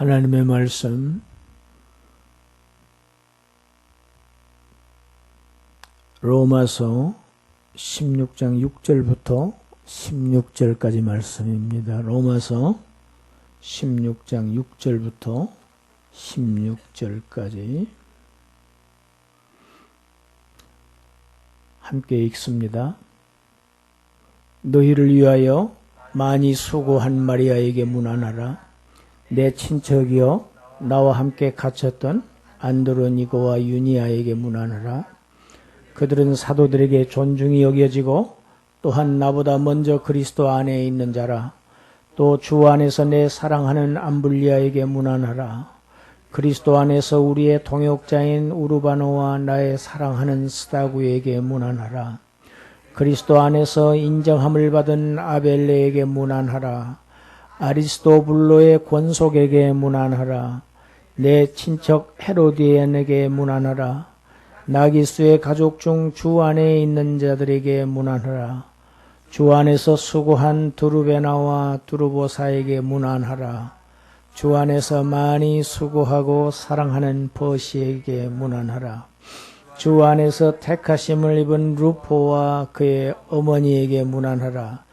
하나님의 말씀 로마서 16장 6절부터 16절까지 말씀입니다. 로마서 16장 6절부터 16절까지 함께 읽습니다. 너희를 위하여 많이 수고한 마리아에게 문안하라. 내 친척이여 나와 함께 갇혔던 안드로니고와 유니아에게 문안하라. 그들은 사도들에게 존중이 여겨지고 또한 나보다 먼저 그리스도 안에 있는 자라. 또 주 안에서 내 사랑하는 암블리아에게 문안하라. 그리스도 안에서 우리의 동역자인 우르바노와 나의 사랑하는 스다구에게 문안하라. 그리스도 안에서 인정함을 받은 아벨레에게 문안하라. 아리스토블로의 권속에게 문안하라. 내 친척 헤로디엔에게 문안하라. 나기수의 가족 중 주 안에 있는 자들에게 문안하라. 주 안에서 수고한 두루베나와 두루보사에게 문안하라. 주 안에서 많이 수고하고 사랑하는 버시에게 문안하라. 주 안에서 택하심을 입은 루포와 그의 어머니에게 문안하라.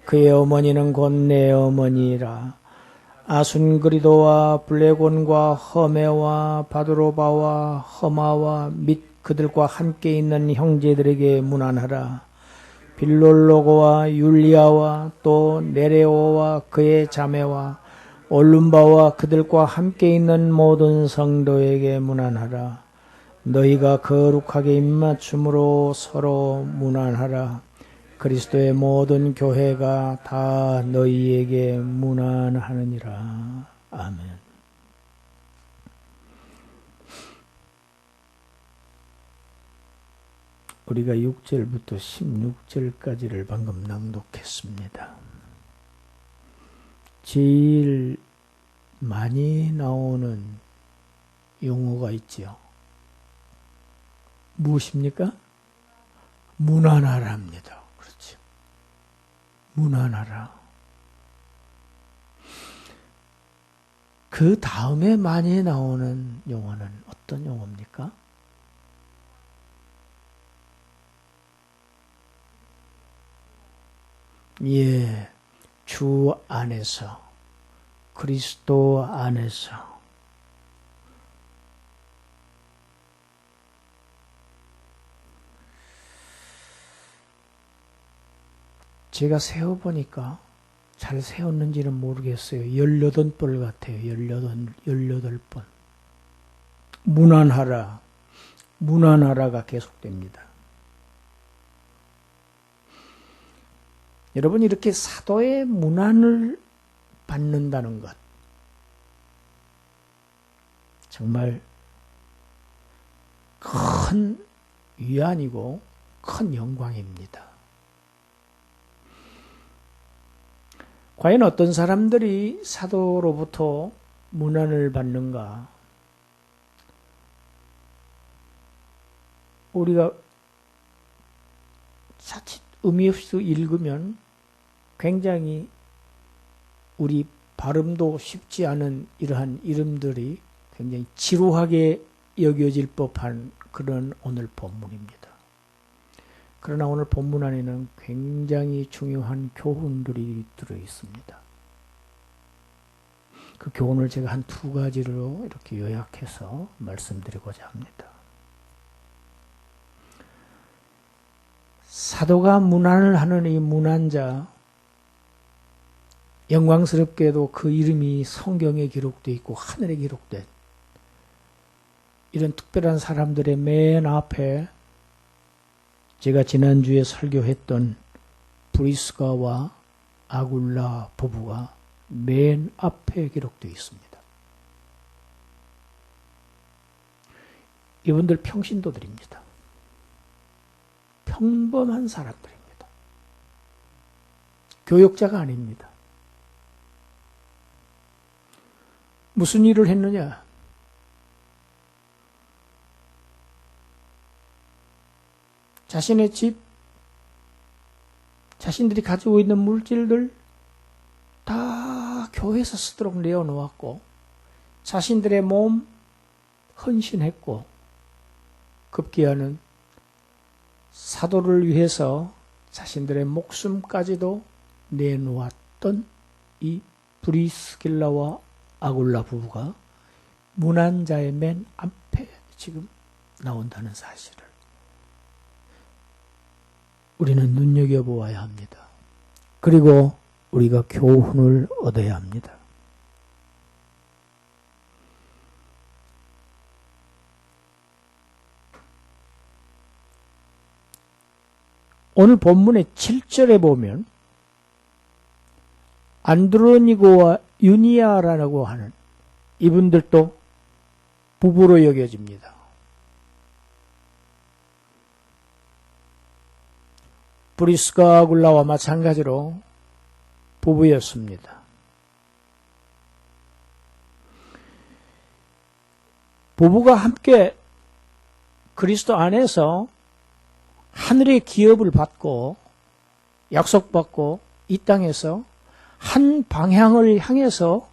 그의 어머니는 곧 내 어머니라. 아순그리도와 블레곤과 허메와 바드로바와 허마와 및 그들과 함께 있는 형제들에게 문안하라. 빌롤로고와 율리아와 또 네레오와 그의 자매와 올룸바와 그들과 함께 있는 모든 성도에게 문안하라. 너희가 거룩하게 입맞춤으로 서로 문안하라. 그리스도의 모든 교회가 다 너희에게 문안하느니라. 아멘. 우리가 6절부터 16절까지를 방금 낭독했습니다. 제일 많이 나오는 용어가 있지요. 무엇입니까? 문안하라입니다. 그렇죠. 문안하라. 그 다음에 많이 나오는 용어는 어떤 용어입니까? 예, 주 안에서, 그리스도 안에서. 제가 세어보니까 잘 세웠는지는 모르겠어요. 18번 같아요. 18번. 문안하라. 문안하라가 계속됩니다. 여러분, 이렇게 사도의 문안을 받는다는 것, 정말 큰 위안이고 큰 영광입니다. 과연 어떤 사람들이 사도로부터 문안을 받는가? 우리가 자칫 의미 없이 읽으면 굉장히 우리 발음도 쉽지 않은 이러한 이름들이 굉장히 지루하게 여겨질 법한 그런 오늘 본문입니다. 그러나 오늘 본문 안에는 굉장히 중요한 교훈들이 들어있습니다. 그 교훈을 제가 한 2가지로 이렇게 요약해서 말씀드리고자 합니다. 사도가 문안을 하는 이 문안자, 영광스럽게도 그 이름이 성경에 기록되어 있고 하늘에 기록된 이런 특별한 사람들의 맨 앞에 제가 지난주에 설교했던 브리스가와 아굴라 부부가 맨 앞에 기록되어 있습니다. 이분들 평신도들입니다. 평범한 사람들입니다. 교역자가 아닙니다. 무슨 일을 했느냐? 자신의 집, 자신들이 가지고 있는 물질들 다 교회에서 쓰도록 내어놓았고 자신들의 몸 헌신했고 급기야는 사도를 위해서 자신들의 목숨까지도 내놓았던 이 브리스길라와 아굴라 부부가 문안자의 맨 앞에 지금 나온다는 사실을 우리는 눈여겨보아야 합니다. 그리고 우리가 교훈을 얻어야 합니다. 오늘 본문의 7절에 보면 안드로니고와 유니아라고 하는 이분들도 부부로 여겨집니다. 브리스가 아굴라와 마찬가지로 부부였습니다. 부부가 함께 그리스도 안에서 하늘의 기업을 받고 약속받고 이 땅에서 한 방향을 향해서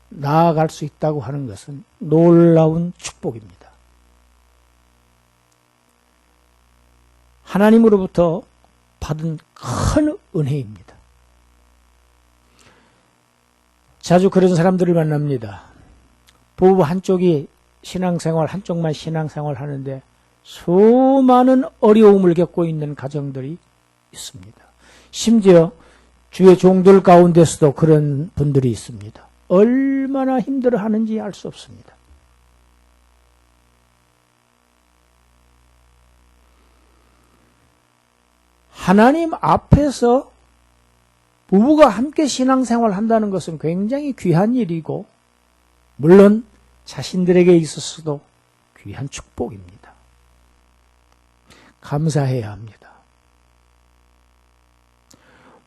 나아갈 수 있다고 하는 것은 놀라운 축복입니다. 하나님으로부터 받은 큰 은혜입니다. 자주 그런 사람들을 만납니다. 부부 한쪽이 신앙생활, 한쪽만 신앙생활 하는데 수많은 어려움을 겪고 있는 가정들이 있습니다. 심지어 주의 종들 가운데서도 그런 분들이 있습니다. 얼마나 힘들어하는지 알 수 없습니다. 하나님 앞에서 부부가 함께 신앙생활 한다는 것은 굉장히 귀한 일이고 물론 자신들에게 있어서도 귀한 축복입니다. 감사해야 합니다.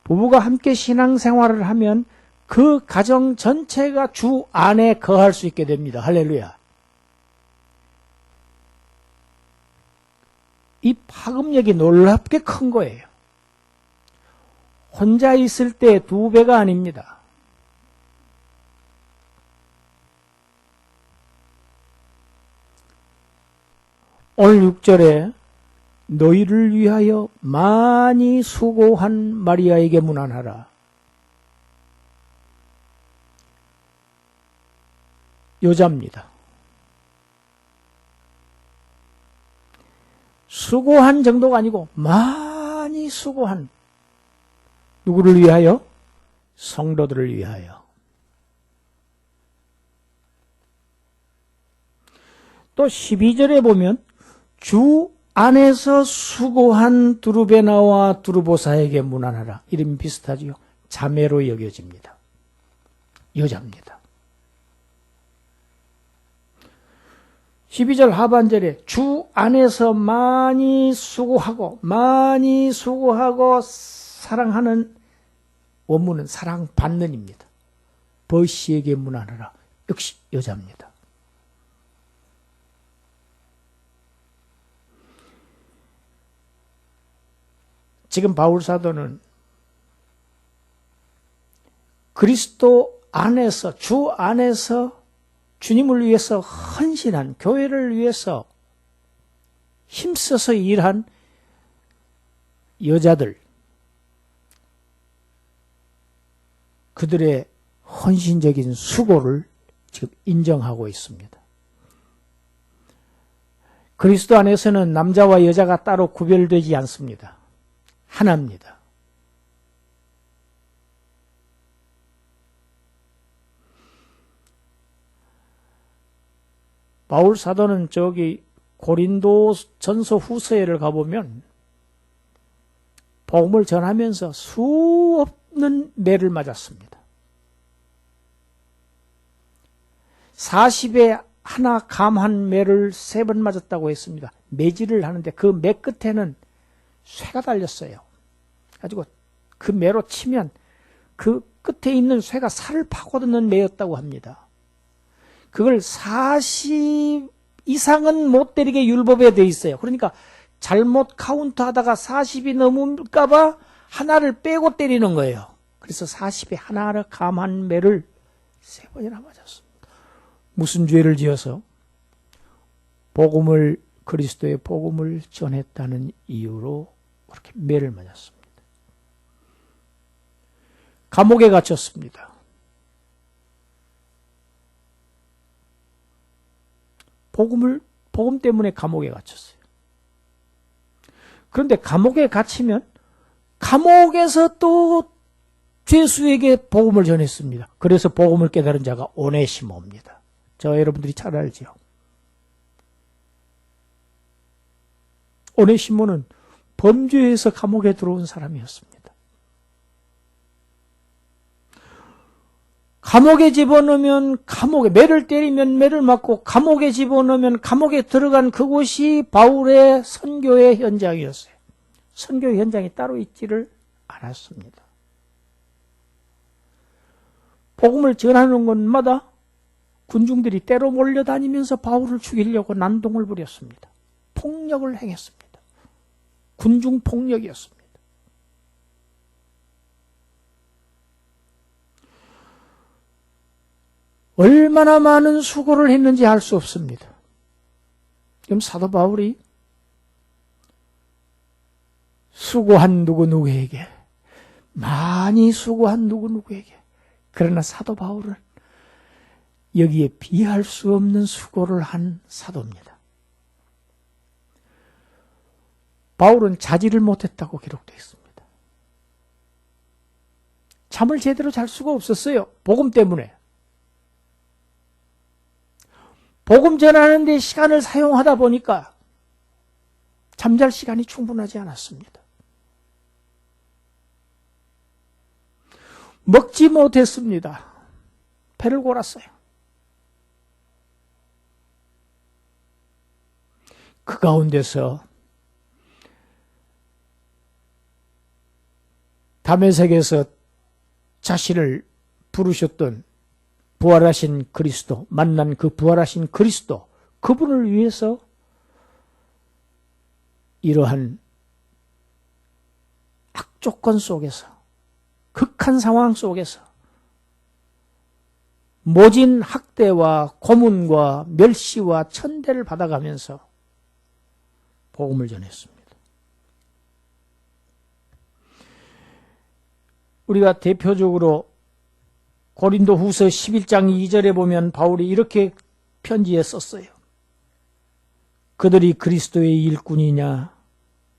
부부가 함께 신앙생활을 하면 그 가정 전체가 주 안에 거할 수 있게 됩니다. 할렐루야. 이 파급력이 놀랍게 큰 거예요. 혼자 있을 때 2배가 아닙니다. 오늘 6절에 너희를 위하여 많이 수고한 마리아에게 문안하라. 여자입니다. 수고한 정도가 아니고 많이 수고한 누구를 위하여? 성도들을 위하여. 또 12절에 보면 주 안에서 수고한 두루베나와 두루보사에게 문안하라. 이름이 비슷하지요. 자매로 여겨집니다. 여자입니다. 12절 하반절에 주 안에서 많이 수고하고 사랑하는 원문은 사랑받는입니다. 버시에게 문안하라. 역시 여자입니다. 지금 바울 사도는 그리스도 안에서 주 안에서 주님을 위해서 헌신한 교회를 위해서 힘써서 일한 여자들 그들의 헌신적인 수고를 지금 인정하고 있습니다. 그리스도 안에서는 남자와 여자가 따로 구별되지 않습니다. 하나입니다. 바울 사도는 저기 고린도 전서 후서에를 가보면 복음을 전하면서 수없는 매를 맞았습니다. 40에 하나 감한 매를 3번 맞았다고 했습니다. 매질을 하는데 그 매 끝에는 쇠가 달렸어요. 가지고 그 매로 치면 그 끝에 있는 쇠가 살을 파고드는 매였다고 합니다. 그걸 40 이상은 못 때리게 율법에 돼 있어요. 그러니까 잘못 카운트하다가 40이 넘을까 봐 하나를 빼고 때리는 거예요. 그래서 40에 하나를 감한 매를 3번이나 맞았습니다. 무슨 죄를 지어서 그리스도의 복음을 전했다는 이유로 그렇게 매를 맞았습니다. 감옥에 갇혔습니다. 복음 때문에 감옥에 갇혔어요. 그런데 감옥에 갇히면 감옥에서 또 죄수에게 복음을 전했습니다. 그래서 복음을 깨달은 자가 오네시모입니다. 저와 여러분들이 잘 알지요. 오네시모는 범죄에서 감옥에 들어온 사람이었습니다. 감옥에 집어넣으면 매를 때리면 매를 맞고 감옥에 집어넣으면 감옥에 들어간 그곳이 바울의 선교의 현장이었어요. 선교의 현장이 따로 있지를 않았습니다. 복음을 전하는 곳마다 군중들이 때로 몰려다니면서 바울을 죽이려고 난동을 부렸습니다. 폭력을 행했습니다. 군중 폭력이었습니다. 얼마나 많은 수고를 했는지 알 수 없습니다. 그럼 사도 바울이 수고한 누구에게, 많이 수고한 누구에게, 그러나 사도 바울은 여기에 비할 수 없는 수고를 한 사도입니다. 바울은 자지를 못했다고 기록되어 있습니다. 잠을 제대로 잘 수가 없었어요. 복음 때문에. 복음 전하는 데 시간을 사용하다 보니까 잠잘 시간이 충분하지 않았습니다. 먹지 못했습니다. 배를 골았어요. 그 가운데서 다메섹에서 자신을 부르셨던 부활하신 그리스도, 만난 그 부활하신 그리스도, 그분을 위해서 이러한 악조건 속에서, 극한 상황 속에서 모진 학대와 고문과 멸시와 천대를 받아가면서 복음을 전했습니다. 우리가 대표적으로 고린도 후서 11장 2절에 보면 바울이 이렇게 편지에 썼어요. 그들이 그리스도의 일꾼이냐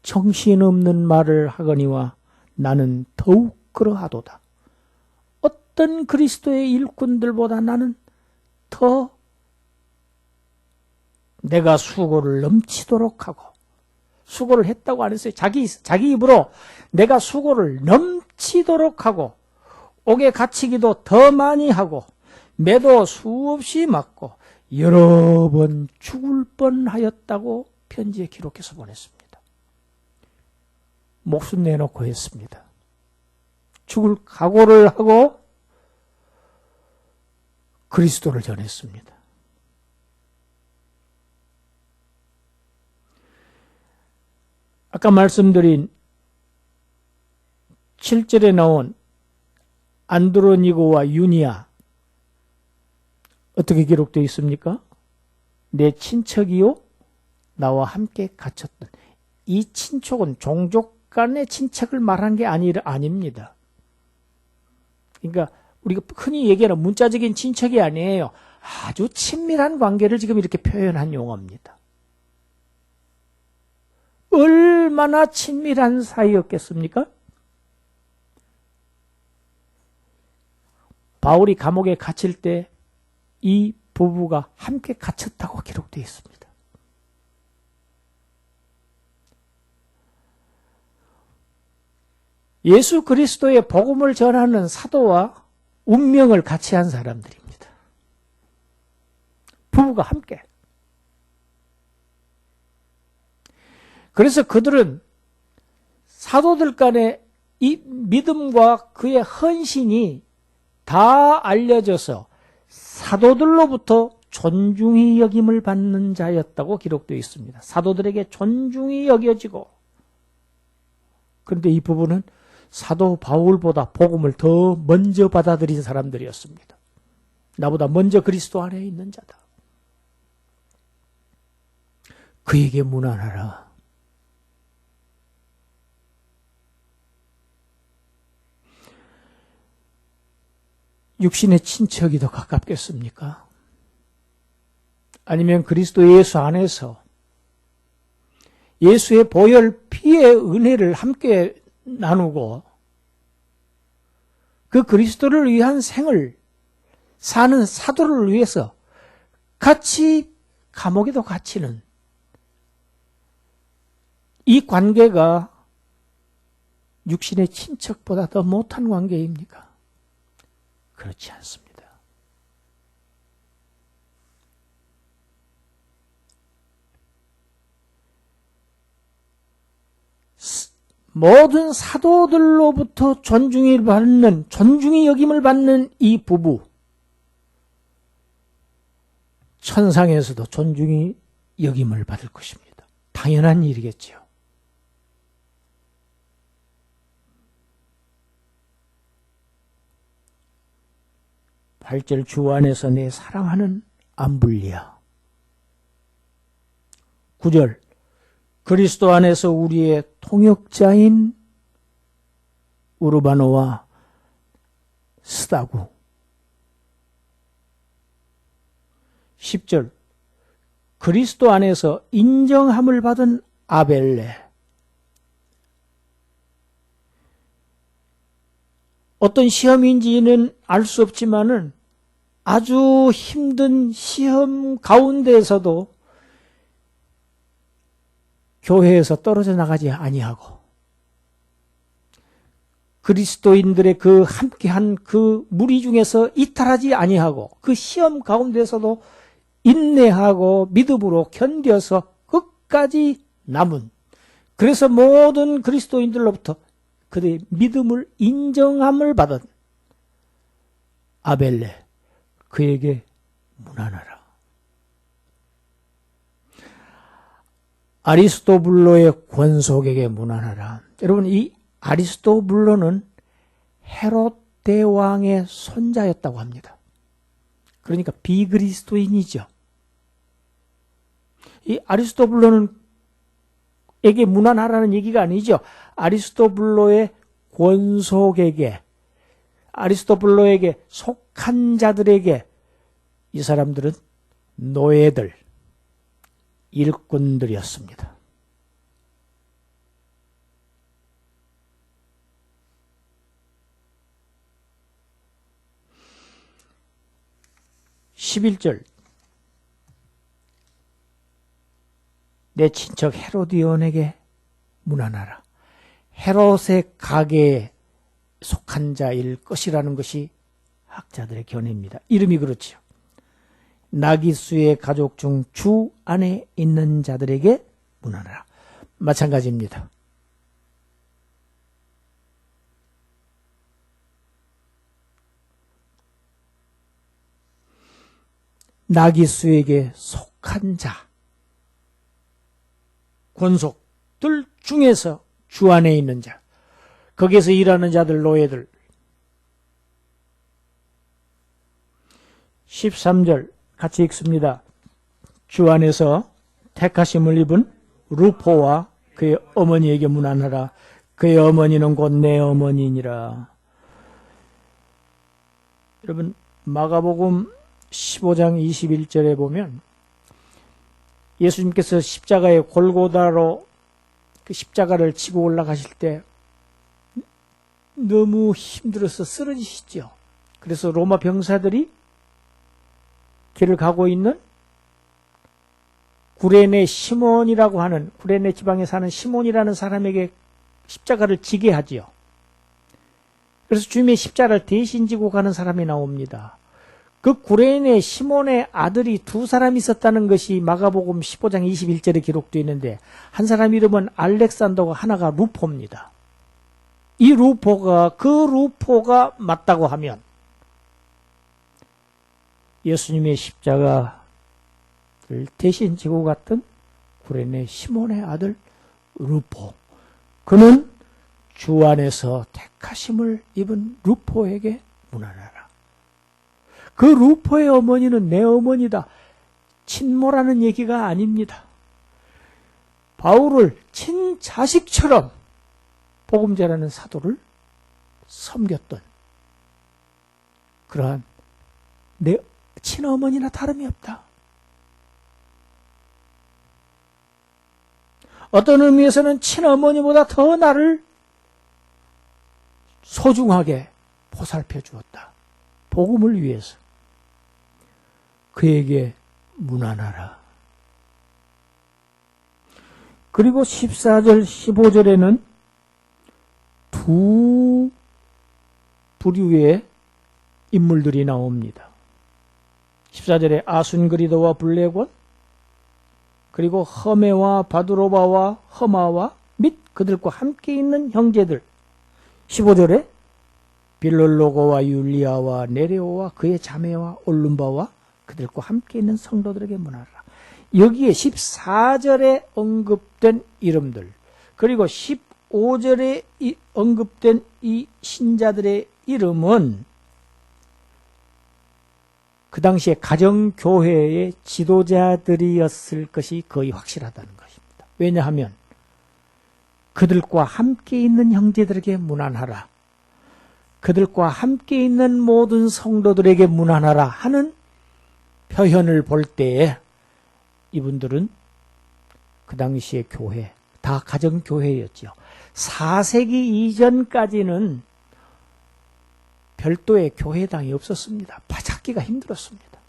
정신없는 말을 하거니와 나는 더욱 그러하도다. 어떤 그리스도의 일꾼들보다 나는 더 내가 수고를 넘치도록 하고, 수고를 했다고 안 했어요. 자기 입으로 내가 수고를 넘치도록 하고, 옥에 갇히기도 더 많이 하고, 매도 수없이 맞고 여러 번 죽을 뻔하였다고 편지에 기록해서 보냈습니다. 목숨 내놓고 했습니다. 죽을 각오를 하고 그리스도를 전했습니다. 아까 말씀드린 7절에 나온 안드로니고와 유니아, 어떻게 기록되어 있습니까? 내 친척이요 나와 함께 갇혔던. 이 친척은 종족 간의 친척을 말한 게 아닙니다. 그러니까 우리가 흔히 얘기하는 문자적인 친척이 아니에요. 아주 친밀한 관계를 지금 이렇게 표현한 용어입니다. 얼마나 친밀한 사이였겠습니까? 바울이 감옥에 갇힐 때 이 부부가 함께 갇혔다고 기록되어 있습니다. 예수 그리스도의 복음을 전하는 사도와 운명을 같이 한 사람들입니다. 부부가 함께. 그래서 그들은 사도들 간의 이 믿음과 그의 헌신이 다 알려져서 사도들로부터 존중이 여김을 받는 자였다고 기록되어 있습니다. 사도들에게 존중이 여겨지고, 그런데 이 부분은 사도 바울보다 복음을 더 먼저 받아들인 사람들이었습니다. 나보다 먼저 그리스도 안에 있는 자다. 그에게 문안하라. 육신의 친척이 더 가깝겠습니까? 아니면 그리스도 예수 안에서 예수의 보혈 피의 은혜를 함께 나누고 그 그리스도를 위한 생을 사는 사도를 위해서 같이 감옥에도 갇히는 이 관계가 육신의 친척보다 더 못한 관계입니까? 그렇지 않습니다. 모든 사도들로부터 존중이 여김을 받는 이 부부, 천상에서도 존중이 여김을 받을 것입니다. 당연한 일이겠죠. 팔절 주 안에서 내 사랑하는 암블리아. 9절 그리스도 안에서 우리의 통역자인 우르바노와 스다구. 10절 그리스도 안에서 인정함을 받은 아벨레. 어떤 시험인지는 알 수 없지만은 아주 힘든 시험 가운데에서도 교회에서 떨어져 나가지 아니하고 그리스도인들의 그 함께한 그 무리 중에서 이탈하지 아니하고 그 시험 가운데서도 인내하고 믿음으로 견뎌서 끝까지 남은, 그래서 모든 그리스도인들로부터 그들의 믿음을 인정함을 받은 아벨레, 그에게 문안하라. 아리스토블로의 권속에게 문안하라. 여러분, 이 아리스토블로는 헤롯 대왕의 손자였다고 합니다. 그러니까 비그리스도인이죠. 이 아리스토블로는 에게 문안하라는 얘기가 아니죠. 아리스토블로의 권속에게, 아리스토블로에게 속한 자들에게, 이 사람들은 노예들, 일꾼들이었습니다. (11절) 내 친척 헤로디온에게 문안하라. 헤롯의 가게에 속한 자일 것이라는 것이 학자들의 견해입니다. 이름이 그렇죠. 나기수의 가족 중 주 안에 있는 자들에게 문안하라. 마찬가지입니다. 나기수에게 속한 자, 권속들 중에서 주 안에 있는 자, 거기에서 일하는 자들, 노예들. 13절 같이 읽습니다. 주 안에서 택하심을 입은 루포와 그의 어머니에게 문안하라. 그의 어머니는 곧 내 어머니니라. 여러분, 마가복음 15장 21절에 보면 예수님께서 십자가의 골고다로 그 십자가를 치고 올라가실 때 너무 힘들어서 쓰러지시죠. 그래서 로마 병사들이 길을 가고 있는 구레네 시몬이라고 하는, 구레네 지방에 사는 시몬이라는 사람에게 십자가를 지게 하지요. 그래서 주님의 십자가를 대신 지고 가는 사람이 나옵니다. 그 구레네 시몬의 아들이 두 사람이 있었다는 것이 마가복음 15장 21절에 기록되어 있는데, 한 사람 이름은 알렉산더고 하나가 루포입니다. 이 루포가, 그 루포가 맞다고 하면 예수님의 십자가를 대신 지고 갔던 구레네 시몬의 아들 루포, 그는 주 안에서 택하심을 입은 루포에게 문안하라. 그 루포의 어머니는 내 어머니다. 친모라는 얘기가 아닙니다. 바울을 친자식처럼 복음 전하는 사도를 섬겼던 그러한 내 친어머니나 다름이 없다. 어떤 의미에서는 친어머니보다 더 나를 소중하게 보살펴 주었다. 복음을 위해서. 그에게 문안하라. 그리고 14절, 15절에는 두 부류의 인물들이 나옵니다. 14절에 아순그리도와 블레곤, 그리고 허메와 바두로바와 허마와 및 그들과 함께 있는 형제들. 15절에 빌롤로고와 율리아와 네레오와 그의 자매와 올룸바와 그들과 함께 있는 성도들에게 문하라. 여기에 14절에 언급된 이름들, 그리고 15절에 언급된 이 신자들의 이름은 그 당시에 가정교회의 지도자들이었을 것이 거의 확실하다는 것입니다. 왜냐하면 그들과 함께 있는 형제들에게 문안하라, 그들과 함께 있는 모든 성도들에게 문안하라 하는 표현을 볼 때에 이분들은 그 당시의 교회, 다 가정교회였죠. 4세기 이전까지는 별도의 교회당이 없었습니다. 찾기가 힘들었습니다.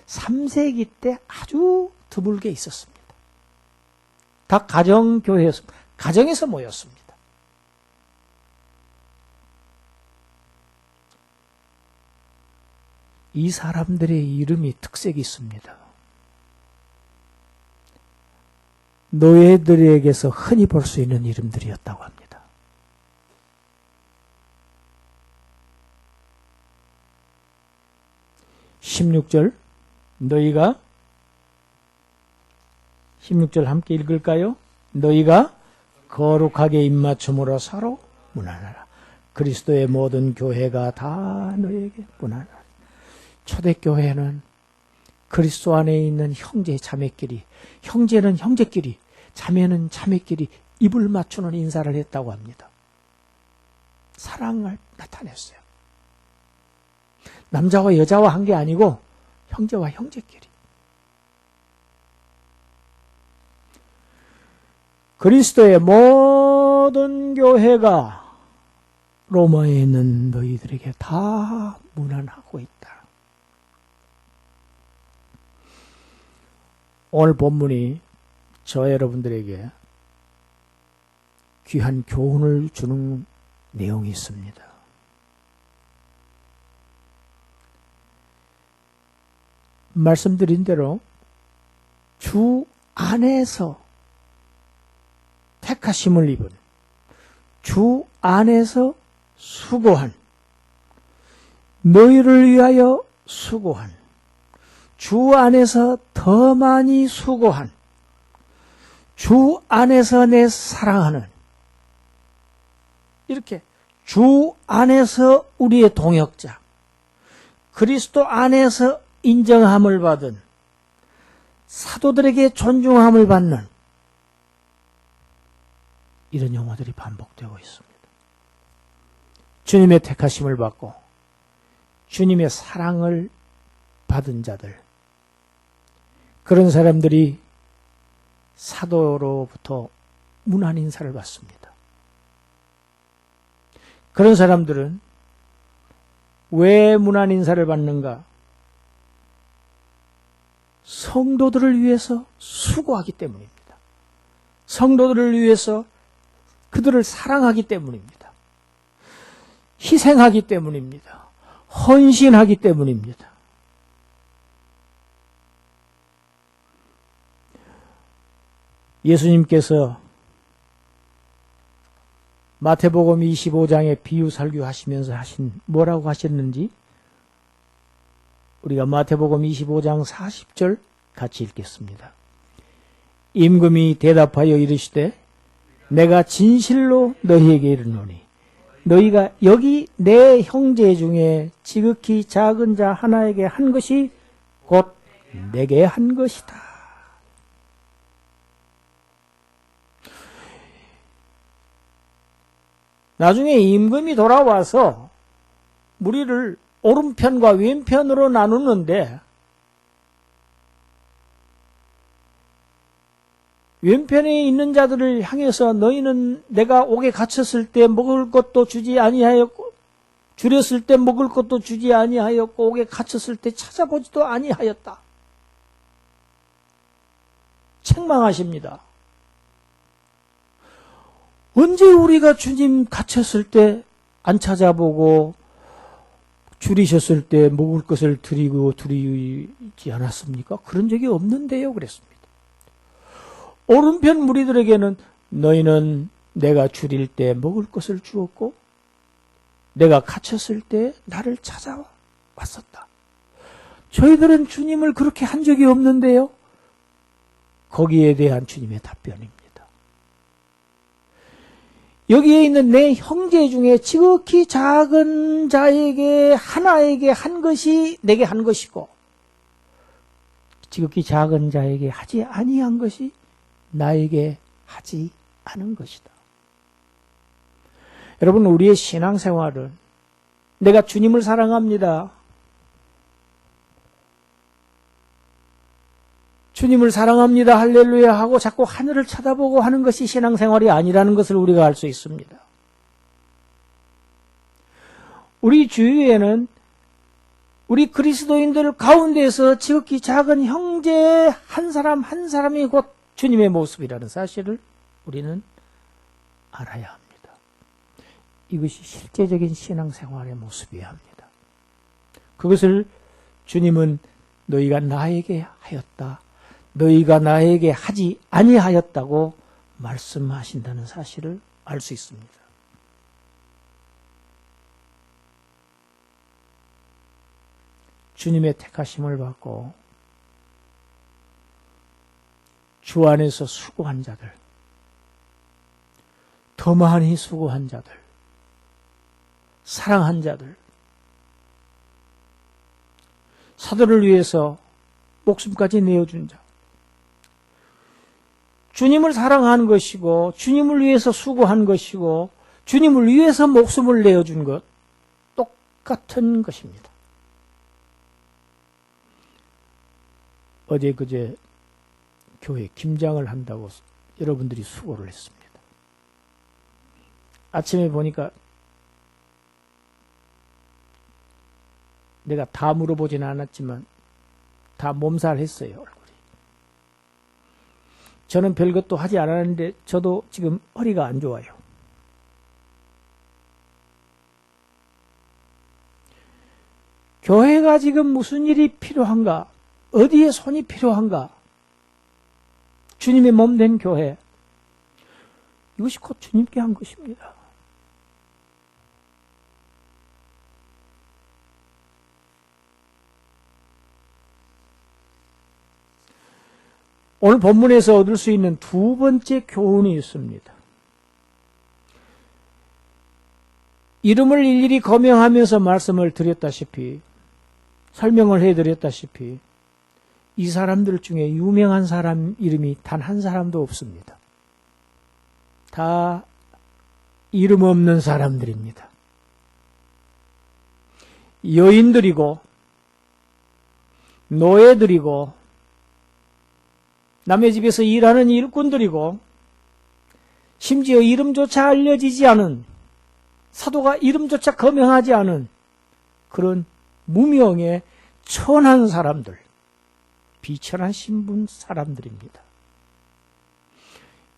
3세기 때 아주 드물게 있었습니다. 다 가정교회였습니다. 가정에서 모였습니다. 이 사람들의 이름이 특색이 있습니다. 노예들에게서 흔히 볼 수 있는 이름들이었다고 합니다. 16절, 너희가 16절 함께 읽을까요? 너희가 거룩하게 입맞춤으로 서로 문안하라. 그리스도의 모든 교회가 다 너희에게 문안하라. 초대교회는 그리스도 안에 있는 형제 자매끼리, 형제는 형제끼리, 자매는 자매끼리 입을 맞추는 인사를 했다고 합니다. 사랑을 나타냈어요. 남자와 여자와 한 게 아니고 형제와 형제끼리. 그리스도의 모든 교회가 로마에 있는 너희들에게 다 문안하고 있다. 오늘 본문이 저 여러분들에게 귀한 교훈을 주는 내용이 있습니다. 말씀드린 대로 주 안에서 택하심을 입은, 주 안에서 수고한, 너희를 위하여 수고한, 주 안에서 더 많이 수고한, 주 안에서 내 사랑하는, 이렇게 주 안에서 우리의 동역자, 그리스도 안에서 인정함을 받은, 사도들에게 존중함을 받는 이런 용어들이 반복되고 있습니다. 주님의 택하심을 받고 주님의 사랑을 받은 자들, 그런 사람들이 사도로부터 문안 인사를 받습니다. 그런 사람들은 왜 문안 인사를 받는가? 성도들을 위해서 수고하기 때문입니다. 성도들을 위해서 그들을 사랑하기 때문입니다. 희생하기 때문입니다. 헌신하기 때문입니다. 예수님께서 마태복음 25장에 비유 설교하시면서 뭐라고 하셨는지 우리가 마태복음 25장 40절 같이 읽겠습니다. 임금이 대답하여 이르시되 내가 진실로 너희에게 이르노니 너희가 여기 내 형제 중에 지극히 작은 자 하나에게 한 것이 곧 내게 한 것이다. 나중에 임금이 돌아와서 무리를 오른편과 왼편으로 나누는데 왼편에 있는 자들을 향해서 너희는 내가 옥에 갇혔을 때 먹을 것도 주지 아니하였고 줄였을 때 먹을 것도 주지 아니하였고 옥에 갇혔을 때 찾아보지도 아니하였다. 책망하십니다. 언제 우리가 주님 갇혔을 때 안 찾아보고 줄이셨을 때 먹을 것을 드리지 않았습니까? 그런 적이 없는데요. 그랬습니다. 오른편 무리들에게는 너희는 내가 줄일 때 먹을 것을 주었고 내가 갇혔을 때 나를 찾아왔었다. 저희들은 주님을 그렇게 한 적이 없는데요. 거기에 대한 주님의 답변입니다. 여기에 있는 내 형제 중에 지극히 작은 자에게 하나에게 한 것이 내게 한 것이고 지극히 작은 자에게 하지 아니한 것이 나에게 하지 않은 것이다. 여러분, 우리의 신앙생활은 내가 주님을 사랑합니다. 주님을 사랑합니다. 할렐루야 하고 자꾸 하늘을 쳐다보고 하는 것이 신앙생활이 아니라는 것을 우리가 알 수 있습니다. 우리 주위에는 우리 그리스도인들 가운데서 지극히 작은 형제 한 사람 한 사람이 곧 주님의 모습이라는 사실을 우리는 알아야 합니다. 이것이 실제적인 신앙생활의 모습이어야 합니다. 그것을 주님은 너희가 나에게 하였다. 너희가 나에게 하지 아니하였다고 말씀하신다는 사실을 알 수 있습니다. 주님의 택하심을 받고 주 안에서 수고한 자들, 더 많이 수고한 자들, 사랑한 자들, 사도를 위해서 목숨까지 내어준 자, 주님을 사랑한 것이고 주님을 위해서 수고한 것이고 주님을 위해서 목숨을 내어준 것 똑같은 것입니다. 어제 그제 교회 김장을 한다고 여러분들이 수고를 했습니다. 아침에 보니까 내가 다 물어보지는 않았지만 다 몸살했어요. 얼굴이. 저는 별것도 하지 않았는데 저도 지금 허리가 안 좋아요. 교회가 지금 무슨 일이 필요한가? 어디에 손이 필요한가? 주님의 몸된 교회. 이것이 곧 주님께 한 것입니다. 오늘 본문에서 얻을 수 있는 두 번째 교훈이 있습니다. 이름을 일일이 거명하면서 말씀을 드렸다시피, 설명을 해드렸다시피 이 사람들 중에 유명한 사람 이름이 단 한 사람도 없습니다. 다 이름 없는 사람들입니다. 여인들이고 노예들이고 남의 집에서 일하는 일꾼들이고 심지어 이름조차 알려지지 않은, 사도가 이름조차 거명하지 않은 그런 무명의 천한 사람들, 비천한 신분 사람들입니다.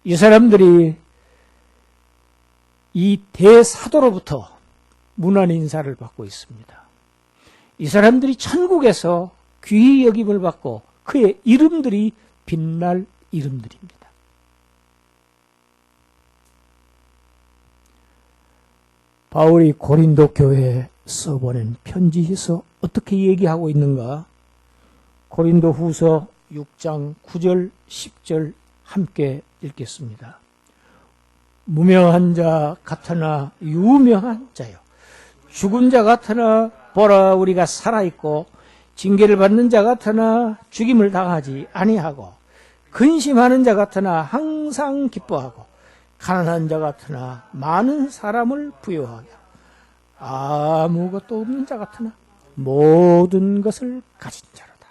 이 사람들이 이 대사도로부터 문안 인사를 받고 있습니다. 이 사람들이 천국에서 귀히 여김을 받고 그의 이름들이 빛날 이름들입니다. 바울이 고린도 교회에 써보낸 편지에서 어떻게 얘기하고 있는가? 고린도 후서 6장 9절 10절 함께 읽겠습니다. 무명한 자 같으나 유명한 자요. 죽은 자 같으나 보라 우리가 살아있고 징계를 받는 자 같으나 죽임을 당하지 아니하고 근심하는 자 같으나 항상 기뻐하고 가난한 자 같으나 많은 사람을 부유하게 아무것도 없는 자 같으나 모든 것을 가진 자로다.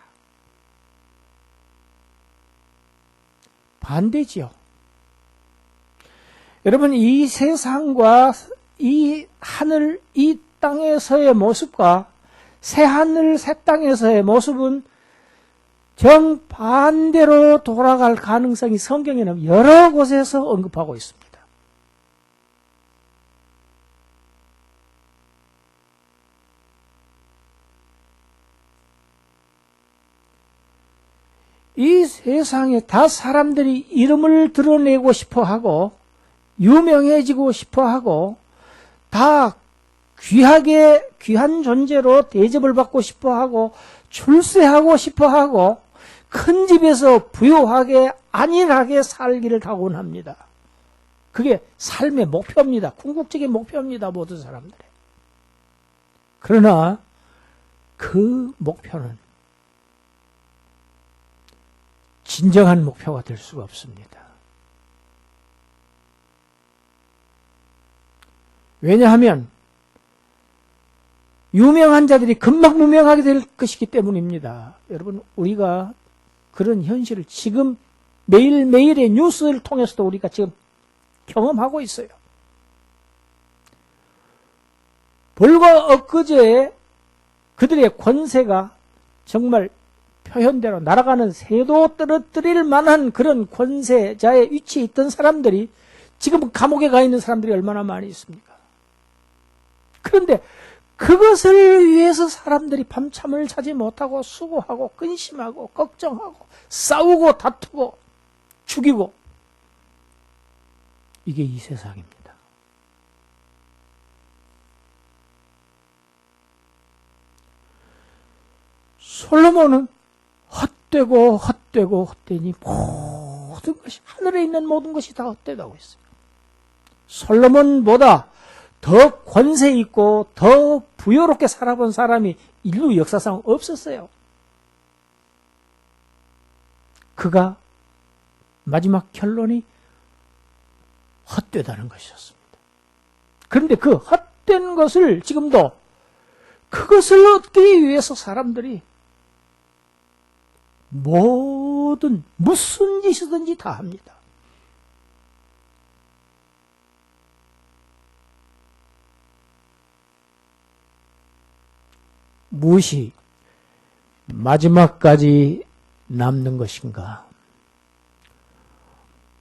반대지요. 여러분, 이 세상과 이 하늘, 이 땅에서의 모습과 새 하늘, 새 땅에서의 모습은 정반대로 돌아갈 가능성이 성경에는 여러 곳에서 언급하고 있습니다. 이 세상에 다 사람들이 이름을 드러내고 싶어 하고 유명해지고 싶어 하고 다 귀하게 귀한 존재로 대접을 받고 싶어 하고 출세하고 싶어 하고 큰 집에서 부유하게 안일하게 살기를 각오합니다. 그게 삶의 목표입니다. 궁극적인 목표입니다. 모든 사람들의. 그러나 그 목표는 진정한 목표가 될 수가 없습니다. 왜냐하면 유명한 자들이 금방 무명하게 될 것이기 때문입니다. 여러분, 우리가 그런 현실을 지금 매일매일의 뉴스를 통해서도 우리가 지금 경험하고 있어요. 불과 엊그제 그들의 권세가 정말 표현대로 날아가는 새도 떨어뜨릴 만한 그런 권세자의 위치에 있던 사람들이 지금 감옥에 가 있는 사람들이 얼마나 많이 있습니까? 그런데 그것을 위해서 사람들이 밤잠을 자지 못하고 수고하고 근심하고 걱정하고 싸우고 다투고 죽이고, 이게 이 세상입니다. 솔로몬은 헛되고 헛되고 헛되니 모든 것이, 하늘에 있는 모든 것이 다 헛되다고 했어요. 솔로몬보다 더 권세 있고 더 부여롭게 살아본 사람이 인류 역사상 없었어요. 그가 마지막 결론이 헛되다는 것이었습니다. 그런데 그 헛된 것을 지금도 그것을 얻기 위해서 사람들이 무슨 짓이든지 다 합니다. 무엇이 마지막까지 남는 것인가?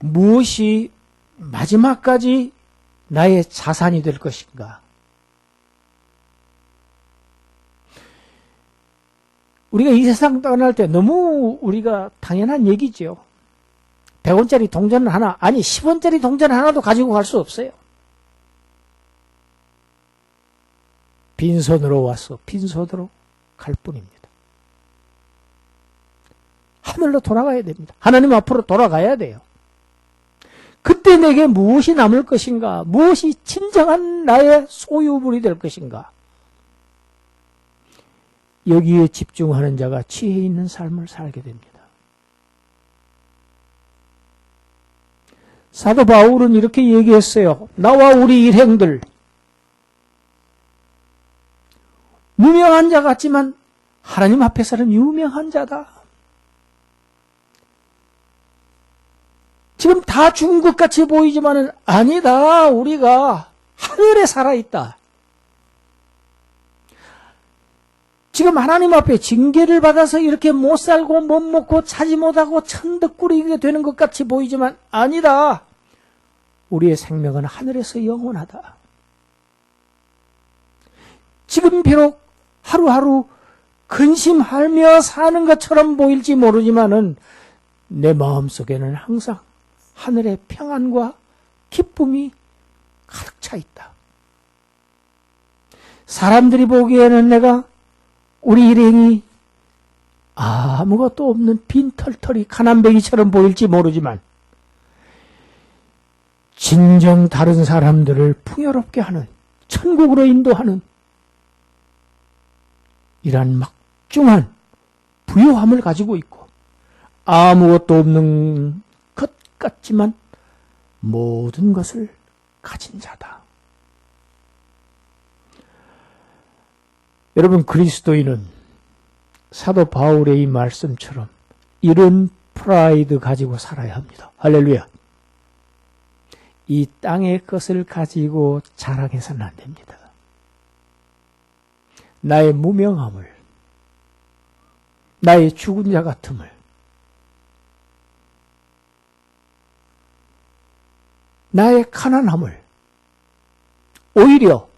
무엇이 마지막까지 나의 자산이 될 것인가? 우리가 이 세상 떠날 때 너무 우리가 당연한 얘기죠. 100원짜리 동전 하나, 아니 10원짜리 동전 하나도 가지고 갈 수 없어요. 빈손으로 와서 빈손으로 갈 뿐입니다. 하늘로 돌아가야 됩니다. 하나님 앞으로 돌아가야 돼요. 그때 내게 무엇이 남을 것인가? 무엇이 진정한 나의 소유물이 될 것인가? 여기에 집중하는 자가 지혜 있는 삶을 살게 됩니다. 사도 바울은 이렇게 얘기했어요. 나와 우리 일행들, 무명한 자 같지만 하나님 앞에서는 유명한 자다. 지금 다 죽은 것 같이 보이지만은 아니다. 우리가 하늘에 살아있다. 지금 하나님 앞에 징계를 받아서 이렇게 못 살고 못 먹고 자지 못하고 천덕꾸리게 되는 것 같이 보이지만 아니다. 우리의 생명은 하늘에서 영원하다. 지금 비록 하루하루 근심하며 사는 것처럼 보일지 모르지만은 내 마음속에는 항상 하늘의 평안과 기쁨이 가득 차 있다. 사람들이 보기에는 내가 우리 일행이 아무것도 없는 빈털털이 가난뱅이처럼 보일지 모르지만 진정 다른 사람들을 풍요롭게 하는, 천국으로 인도하는 이러한 막중한 부요함을 가지고 있고, 아무것도 없는 것 같지만 모든 것을 가진 자다. 여러분, 그리스도인은 사도 바울의 이 말씀처럼 이런 프라이드 가지고 살아야 합니다. 할렐루야. 이 땅의 것을 가지고 자랑해서는 안 됩니다. 나의 무명함을, 나의 죽은 자 같음을, 나의 가난함을 오히려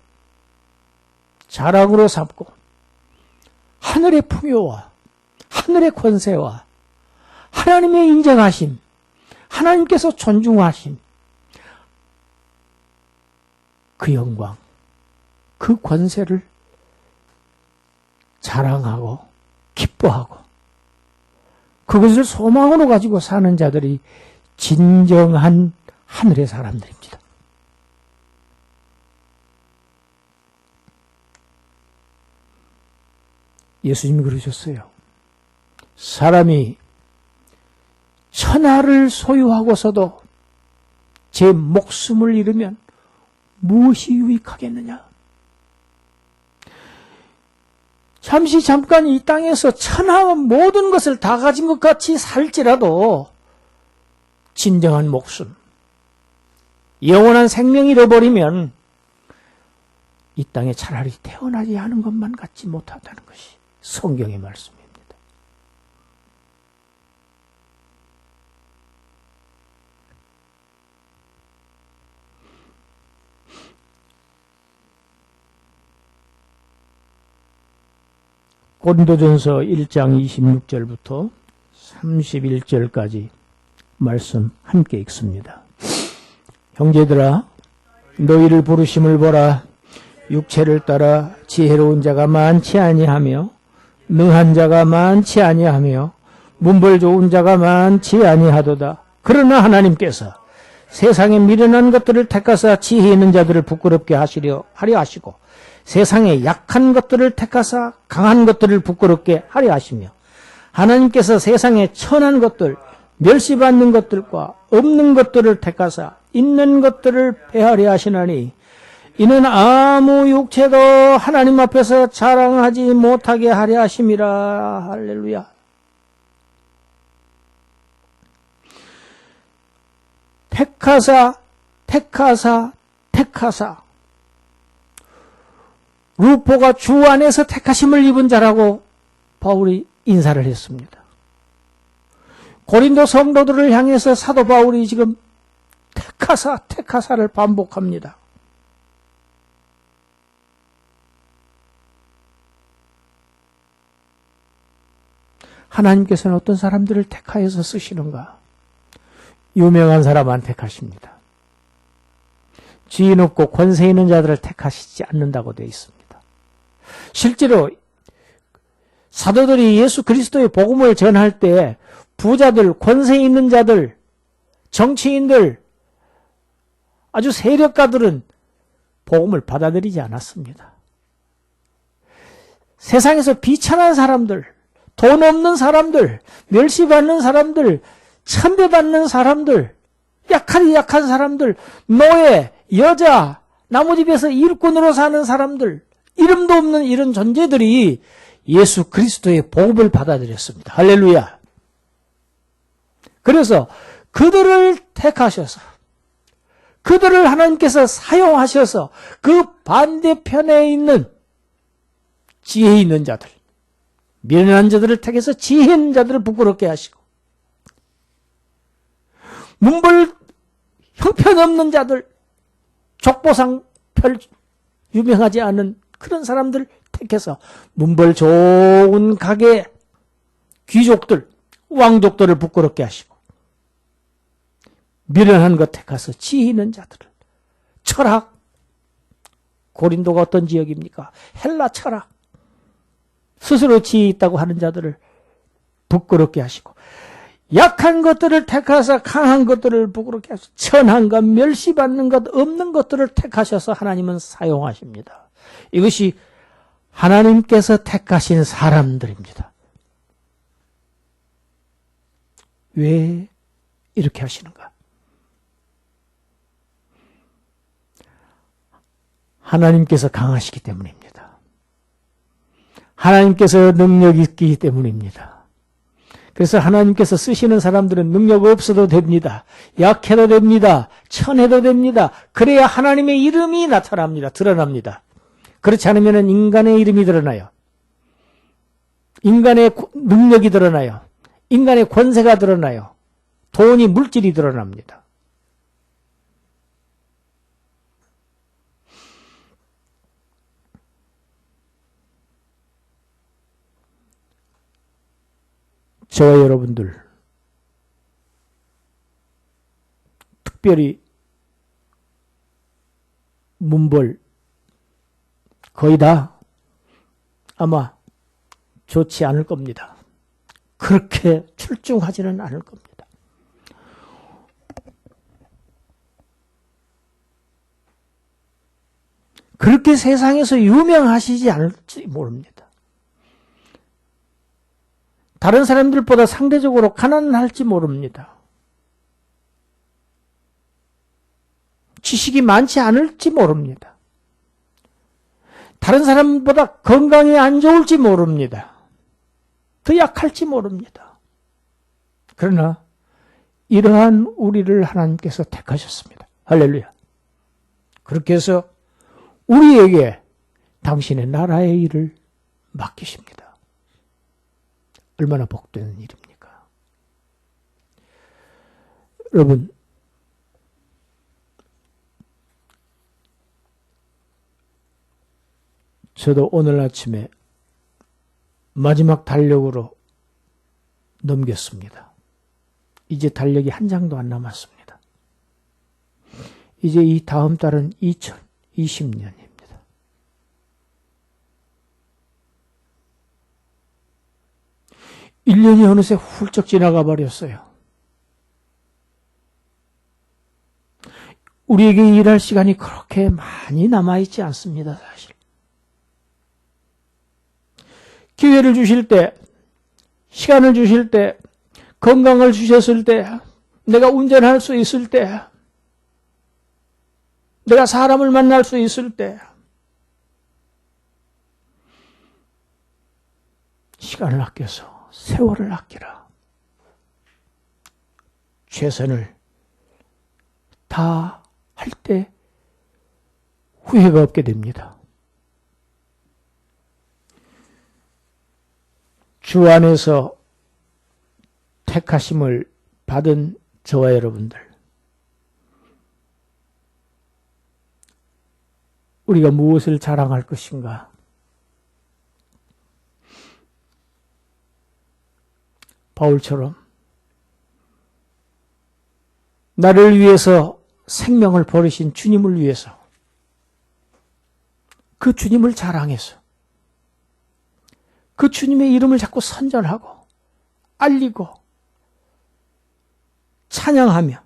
자랑으로 삼고 하늘의 풍요와 하늘의 권세와 하나님의 인정하심, 하나님께서 존중하심, 그 영광, 그 권세를 자랑하고 기뻐하고 그것을 소망으로 가지고 사는 자들이 진정한 하늘의 사람들입니다. 예수님이 그러셨어요. 사람이 천하를 소유하고서도 제 목숨을 잃으면 무엇이 유익하겠느냐? 잠깐 이 땅에서 천하와 모든 것을 다 가진 것 같이 살지라도 진정한 목숨, 영원한 생명 잃어버리면 이 땅에 차라리 태어나지 않은 것만 갖지 못하다는 것이 성경의 말씀입니다. 고린도전서 1장 26절부터 31절까지 말씀 함께 읽습니다. 형제들아, 너희를 부르심을 보라. 육체를 따라 지혜로운 자가 많지 아니하며 능한 자가 많지 아니하며 문벌 좋은 자가 많지 아니하도다. 그러나 하나님께서 세상에 미련한 것들을 택하사 지혜 있는 자들을 부끄럽게 하려 하시고 세상에 약한 것들을 택하사 강한 것들을 부끄럽게 하려 하시며 하나님께서 세상에 천한 것들, 멸시받는 것들과 없는 것들을 택하사 있는 것들을 폐하려 하시나니 이는 아무 육체도 하나님 앞에서 자랑하지 못하게 하려 하심이라. 할렐루야. 택하사 루포가 주 안에서 택하심을 입은 자라고 바울이 인사를 했습니다. 고린도 성도들을 향해서 사도 바울이 지금 택하사를 반복합니다. 하나님께서는 어떤 사람들을 택하여서 쓰시는가? 유명한 사람 안 택하십니다. 지인 없고 권세 있는 자들을 택하시지 않는다고 되어 있습니다. 실제로 사도들이 예수 그리스도의 복음을 전할 때 부자들, 권세 있는 자들, 정치인들, 아주 세력가들은 복음을 받아들이지 않았습니다. 세상에서 비천한 사람들, 돈 없는 사람들, 멸시받는 사람들, 천대받는 사람들, 약한 사람들, 노예, 여자, 나무집에서 일꾼으로 사는 사람들, 이름도 없는 이런 존재들이 예수 그리스도의 복음을 받아들였습니다. 할렐루야. 그래서 그들을 택하셔서 그들을 하나님께서 사용하셔서 그 반대편에 있는 지혜 있는 자들, 미련한 자들을 택해서 지혜 있는 자들을 부끄럽게 하시고 문벌 형편없는 자들, 족보상 별 유명하지 않은 그런 사람들 택해서 문벌 좋은 가게 귀족들, 왕족들을 부끄럽게 하시고 미련한 것 택해서 지혜 있는 자들을, 철학, 고린도가 어떤 지역입니까? 헬라 철학, 스스로 지혜 있다고 하는 자들을 부끄럽게 하시고 약한 것들을 택하사 강한 것들을 부끄럽게 하시고 천한 것, 멸시받는 것, 없는 것들을 택하셔서 하나님은 사용하십니다. 이것이 하나님께서 택하신 사람들입니다. 왜 이렇게 하시는가? 하나님께서 강하시기 때문입니다. 하나님께서 능력이 있기 때문입니다. 그래서 하나님께서 쓰시는 사람들은 능력 없어도 됩니다. 약해도 됩니다. 천해도 됩니다. 그래야 하나님의 이름이 나타납니다. 드러납니다. 그렇지 않으면 인간의 이름이 드러나요. 인간의 능력이 드러나요. 인간의 권세가 드러나요. 돈이, 물질이 드러납니다. 저와 여러분들, 특별히 문벌 거의 다 아마 좋지 않을 겁니다. 그렇게 출중하지는 않을 겁니다. 그렇게 세상에서 유명하시지 않을지 모릅니다. 다른 사람들보다 상대적으로 가난할지 모릅니다. 지식이 많지 않을지 모릅니다. 다른 사람보다 건강이 안 좋을지 모릅니다. 더 약할지 모릅니다. 그러나 이러한 우리를 하나님께서 택하셨습니다. 할렐루야. 그렇게 해서 우리에게 당신의 나라의 일을 맡기십니다. 얼마나 복된 일입니까? 여러분, 저도 오늘 아침에 마지막 달력으로 넘겼습니다. 이제 달력이 한 장도 안 남았습니다. 이제 이 다음 달은 2020년입니다. 1년이 어느새 훌쩍 지나가 버렸어요. 우리에게 일할 시간이 그렇게 많이 남아있지 않습니다, 사실. 기회를 주실 때, 시간을 주실 때, 건강을 주셨을 때, 내가 운전할 수 있을 때, 내가 사람을 만날 수 있을 때, 시간을 아껴서 세월을 아끼라. 최선을 다 할 때 후회가 없게 됩니다. 주 안에서 택하심을 받은 저와 여러분들, 우리가 무엇을 자랑할 것인가? 바울처럼 나를 위해서 생명을 버리신 주님을 위해서 그 주님을 자랑해서 그 주님의 이름을 자꾸 선전하고 알리고 찬양하며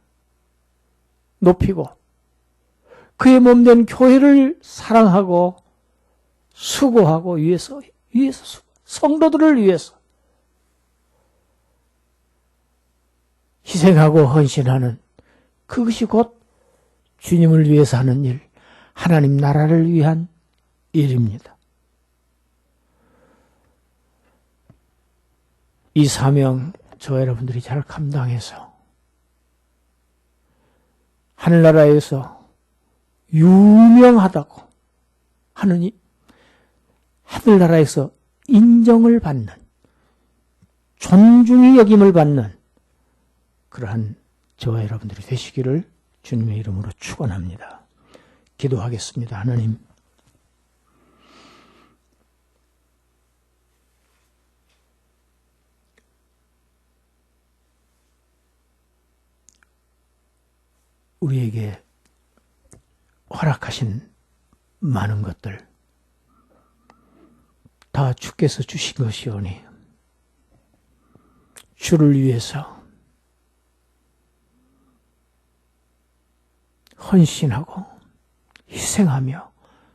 높이고 그의 몸된 교회를 사랑하고 수고하고 위해서 성도들을 위해서 희생하고 헌신하는 그것이 곧 주님을 위해서 하는 일, 하나님 나라를 위한 일입니다. 이 사명 저와 여러분들이 잘 감당해서 하늘나라에서 유명하다고 하느니 하늘나라에서 인정을 받는, 존중이 여김을 받는 그러한 저와 여러분들이 되시기를 주님의 이름으로 축원합니다. 기도하겠습니다. 하나님, 우리에게 허락하신 많은 것들 다 주께서 주신 것이오니 주를 위해서 헌신하고 희생하며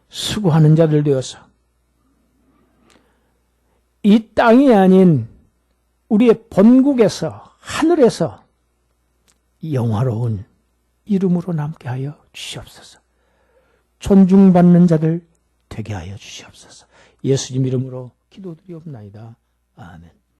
수고하는 자들 되어서 이 땅이 아닌 우리의 본국에서 하늘에서 영화로운 이름으로 남게 하여 주시옵소서. 존중받는 자들 되게 하여 주시옵소서. 예수님 이름으로 기도드리옵나이다. 아멘.